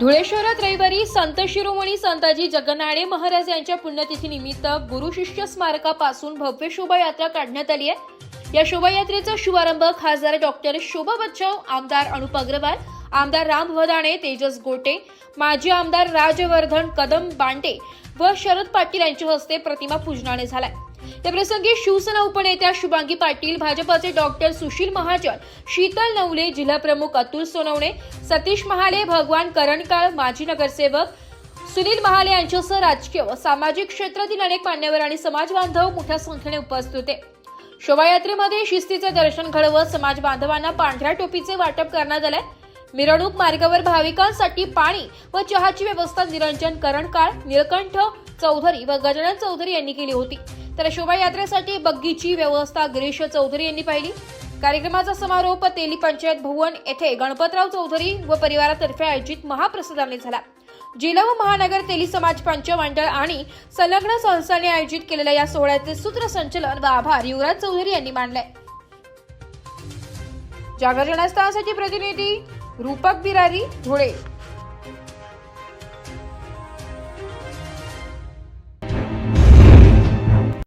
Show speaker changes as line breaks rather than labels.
धुळे शहरात रविवारी संत शिरोमणी संताजी जगनाडे महाराज यांच्या पुण्यतिथीनिमित्त गुरु शिष्य स्मारकापासून भव्य शोभायात्रा काढण्यात आली आहे। या शोभायात्रेचा शुभारंभ खासदार डॉक्टर शोभा बच्चाव, आमदार अनुप अग्रवाल, आमदार राम भदाणे, तेजस गोटे, माजी आमदार राजवर्धन कदम बांटे व शरद पाटील यांच्या हस्ते प्रतिमा पूजनाने झालाय। या प्रसंगी शिवसेना उपनेत्या शुभांगी पाटील, भाजपचे डॉक्टर सुशील महाजन, शीतल नवले, जिल्हा प्रमुख अतुल सोनवणे, सतीश महाले, भगवान करणकाळ, माजी नगरसेवक सुनील महाले यांच्यासह राजकीय व सामाजिक क्षेत्रातील अनेक मान्यवर आणि समाज बांधव मोठ्या संख्येने उपस्थित होते। शोभायात्रेमध्ये शिस्तीचे दर्शन घडवत समाज बांधवांना पांढऱ्या टोपीचे वाटप करण्यात आले। मिरवणूक मार्गावर भाविकांसाठी पाणी व चहाची व्यवस्था निरंजन करणकाळ, निळकंठ चौधरी व गजानन चौधरी यांनी केली होती। तर शोभायात्रेसाठी बग्गीची व्यवस्था गिरीश चौधरी यांनी पाहिली। कार्यक्रमाचा समारोप तेली पंचायत भवन येथे गणपतराव चौधरी व परिवारातर्फे आयोजित महाप्रसादाने झाला। जिल्हा व महानगर तेली समाज पंच मंडळ आणि संलग्न संस्थांनी आयोजित केलेल्या या सोहळ्याचे सूत्रसंचालन व आभार युवराज चौधरी यांनी मानले। जागर जनस्थानासाठी प्रतिनिधी रूपक बिरारी, धुळे।